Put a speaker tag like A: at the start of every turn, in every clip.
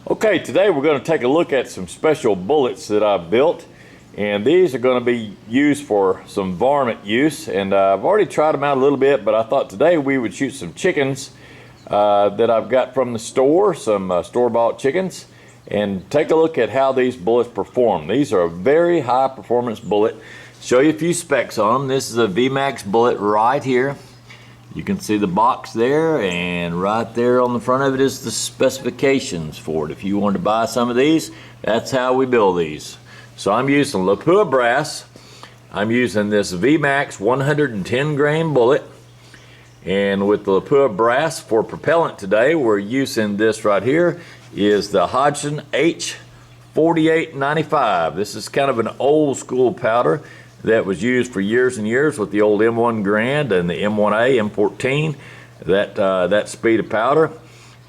A: Okay, today we're going to take a look at some special bullets that I've built, and these are going to be used for some varmint use. And I've already tried them out a little bit, but I thought today we would shoot some chickens that I've got from the store, some store-bought chickens, and take a look at how these bullets perform. These are a very high performance bullet. Show you a few specs on them. This is a VMAX bullet right here. You can see the box there, and right there on the front of it is the specifications for it. If you wanted to buy some of these, that's how we build these. So I'm using Lapua brass. I'm using this VMAX 110 grain bullet. And with the Lapua brass for propellant today, we're using this right here is the Hodgson H4895. This is kind of an old school powder that was used for years and years with the old M1 Grand and the M1A, M14, that speed of powder.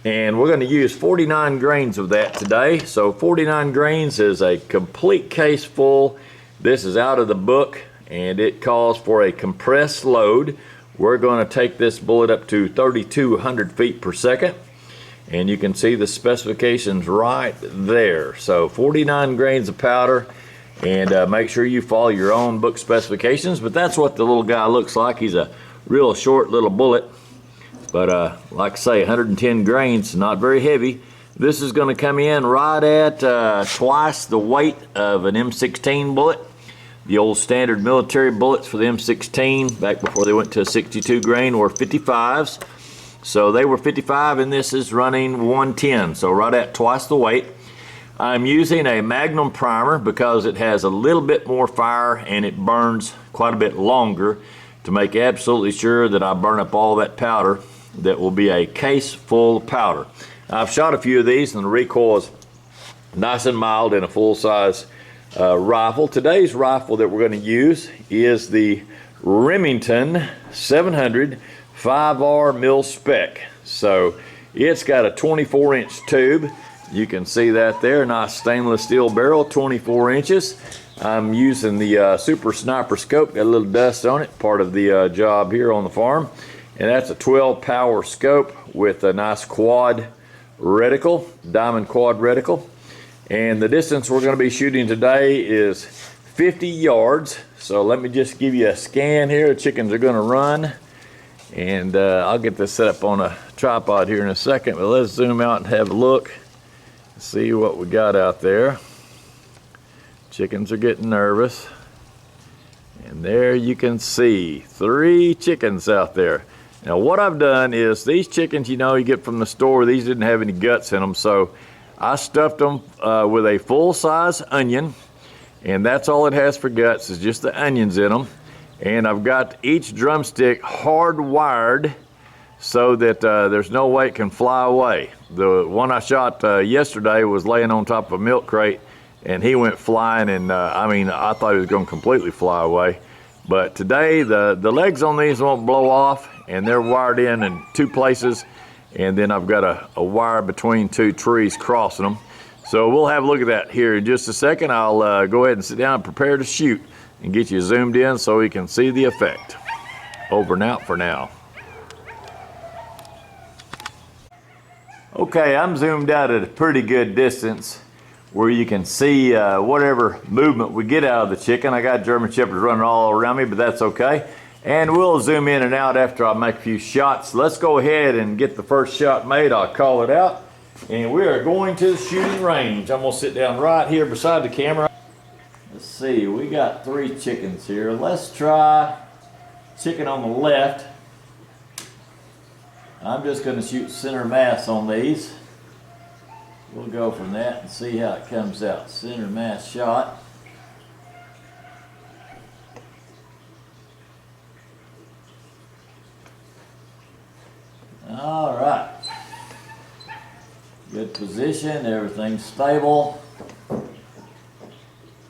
A: And we're going to use 49 grains of that today. So 49 grains is a complete case full. This is out of the book, and it calls for a compressed load. We're going to take this bullet up to 3,200 feet per second. And you can see the specifications right there. So 49 grains of powder. And make sure you follow your own book specifications. But that's what the little guy looks like. He's a real short little bullet. But like I say, 110 grains, not very heavy. This is going to come in right at twice the weight of an M16 bullet. The old standard military bullets for the M16, back before they went to a 62 grain, were 55s. So they were 55, and this is running 110. So right at twice the weight. I'm using a Magnum primer because it has a little bit more fire and it burns quite a bit longer, to make absolutely sure that I burn up all that powder. That will be a case full of powder. I've shot a few of these, and the recoil is nice and mild in a full-size rifle. Today's rifle that we're going to use is the Remington 700 5R mil spec. So it's got a 24-inch tube. You can see that there, nice stainless steel barrel, 24 inches. I'm using the Super Sniper scope, got a little dust on it, part of the job here on the farm. And that's a 12 power scope with a nice quad reticle, diamond quad reticle. And the distance we're going to be shooting today is 50 yards. So let me just give you a scan here. The chickens are going to run. And I'll get this set up on a tripod here in a second, but let's zoom out and have a look. See what we got out there. Chickens are getting nervous. And there you can see 3 chickens out there. Now what I've done is, these chickens, you know, you get from the store, these didn't have any guts in them, so I stuffed them with a full-size onion, and that's all it has for guts, is just the onions in them. And I've got each drumstick hardwired so that there's no way it can fly away. The one I shot yesterday was laying on top of a milk crate, and he went flying, and I mean, I thought he was going to completely fly away. But today, the legs on these won't blow off, and they're wired in 2 places, and then I've got a wire between 2 trees crossing them. So we'll have a look at that here in just a second. I'll go ahead and sit down and prepare to shoot and get you zoomed in so we can see the effect. Over and out for now. Okay, I'm zoomed out at a pretty good distance where you can see whatever movement we get out of the chicken. I got German Shepherds running all around me, but that's okay. And we'll zoom in and out after I make a few shots. Let's go ahead and get the first shot made. I'll call it out. And we are going to the shooting range. I'm gonna sit down right here beside the camera. Let's see, we got 3 chickens here. Let's try chicken on the left. I'm just going to shoot center mass on these. We'll go from that and see how it comes out. Center mass shot. All right. Good position, everything's stable.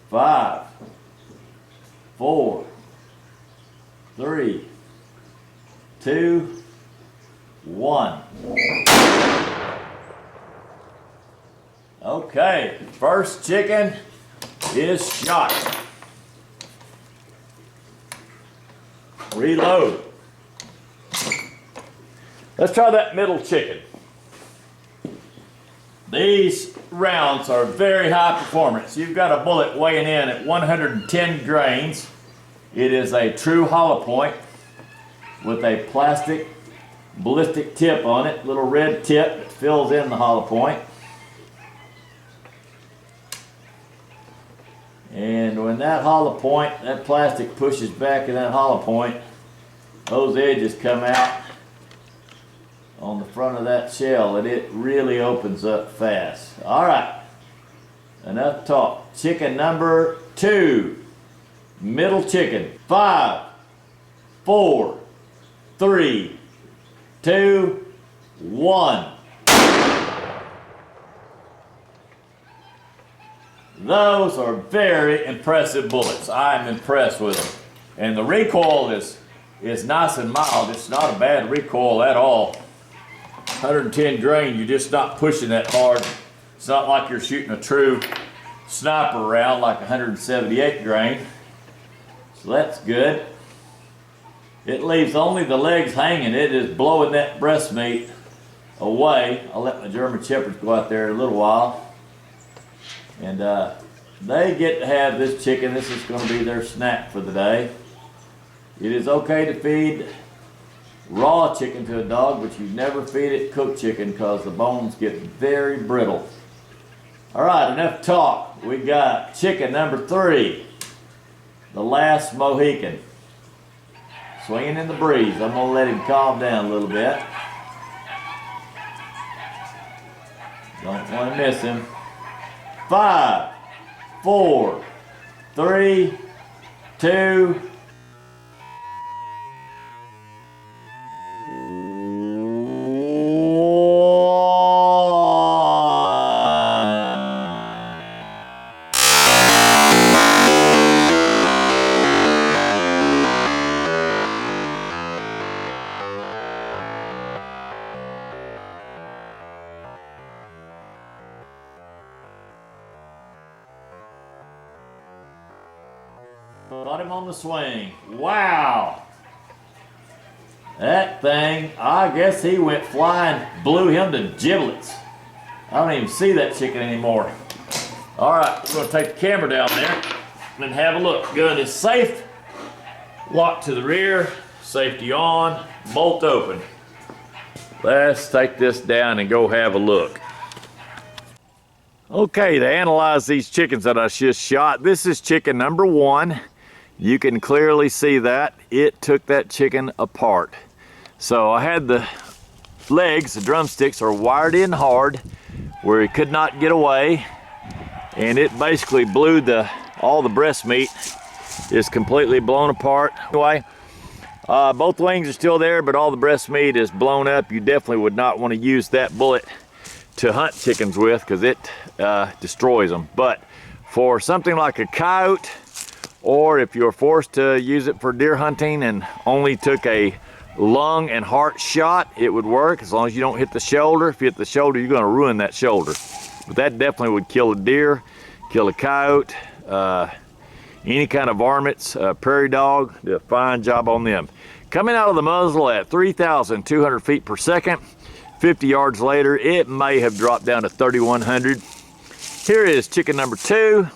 A: 5, 4, 3, 2, 1. Okay, first chicken is shot. Reload. Let's try that middle chicken. These rounds are very high performance. You've got a bullet weighing in at 110 grains. It is a true hollow point with a plastic ballistic tip on it, little red tip that fills in the hollow point. And when that hollow point, that plastic pushes back in that hollow point, those edges come out on the front of that shell and it really opens up fast. All right, enough talk. Chicken number 2, middle chicken. 5, 4, 3, 2, 1. Those are very impressive bullets. I am impressed with them. And the recoil is nice and mild. It's not a bad recoil at all. 110 grain, you're just not pushing that hard. It's not like you're shooting a true sniper round like 178 grain. So that's good. It leaves only the legs hanging. It is blowing that breast meat away. I'll let my German Shepherds go out there a little while. And they get to have this chicken. This is going to be their snack for the day. It is okay to feed raw chicken to a dog, but you never feed it cooked chicken because the bones get very brittle. All right, enough talk. We got chicken number 3, the last Mohican. Swinging in the breeze. I'm going to let him calm down a little bit. Don't want to miss him. 5, 4, 3, 2, got him on the swing. Wow. That thing, I guess he went flying, blew him to giblets. I don't even see that chicken anymore. All right, we're gonna take the camera down there and have a look. Gun is safe, locked to the rear, safety on, bolt open. Let's take this down and go have a look. Okay, to analyze these chickens that I just shot, this is chicken number 1. You can clearly see that it took that chicken apart. So I had the legs, the drumsticks are wired in hard where he could not get away, and it basically blew all the breast meat is completely blown apart. Anyway, both wings are still there, but all the breast meat is blown up. You definitely would not want to use that bullet to hunt chickens with because it destroys them. But for something like a coyote, or if you're forced to use it for deer hunting and only took a lung and heart shot, it would work as long as you don't hit the shoulder. If you hit the shoulder, you're going to ruin that shoulder. But that definitely would kill a deer, kill a coyote, any kind of varmints, prairie dog. Did a fine job on them. Coming out of the muzzle at 3,200 feet per second. 50 yards later, it may have dropped down to 3,100. Here is chicken number 2.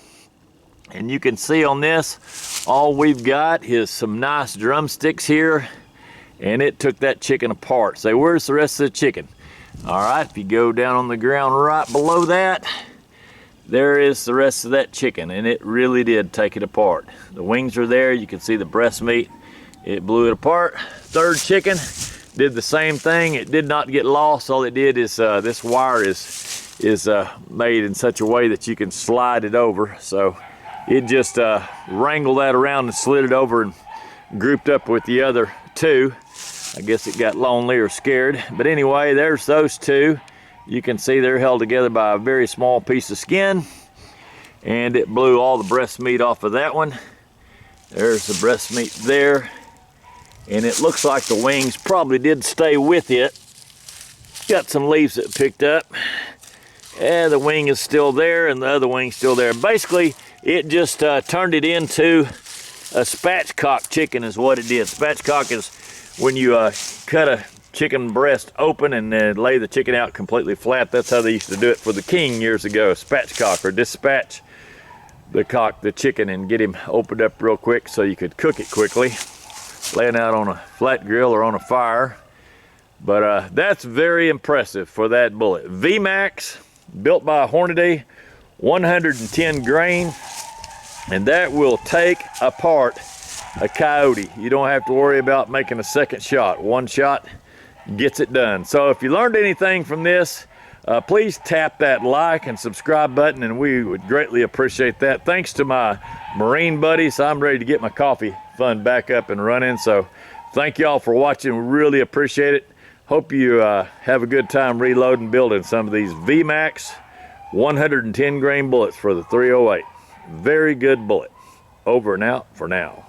A: And you can see on this, all we've got is some nice drumsticks here, and it took that chicken apart. So where's the rest of the chicken? All right, if you go down on the ground right below that, there is the rest of that chicken, and it really did take it apart. The wings are there, you can see the breast meat, it blew it apart. Third chicken did the same thing. It did not get lost. All it did is this wire is made in such a way that you can slide it over. So it just wrangled that around and slid it over and grouped up with the other 2. I guess it got lonely or scared. But anyway, there's those 2. You can see they're held together by a very small piece of skin. And it blew all the breast meat off of that one. There's the breast meat there. And it looks like the wings probably did stay with it. Got some leaves that picked up. And the wing is still there and the other wing's still there. Basically, it just turned it into a spatchcock chicken is what it did. Spatchcock is when you cut a chicken breast open and then lay the chicken out completely flat. That's how they used to do it for the king years ago. Spatchcock or dispatch the chicken and get him opened up real quick so you could cook it quickly, laying out on a flat grill or on a fire. But that's very impressive for that bullet. VMAX, built by Hornady, 110 grain, and that will take apart a coyote. You don't have to worry about making a second shot. One shot gets it done. So if you learned anything from this, please tap that like and subscribe button, and we would greatly appreciate that. Thanks to my Marine buddies, I'm ready to get my coffee fund back up and running. So thank y'all for watching. We really appreciate it. Hope you have a good time reloading, building some of these VMAX 110 grain bullets for the 308. Very good bullet. Over and out for now.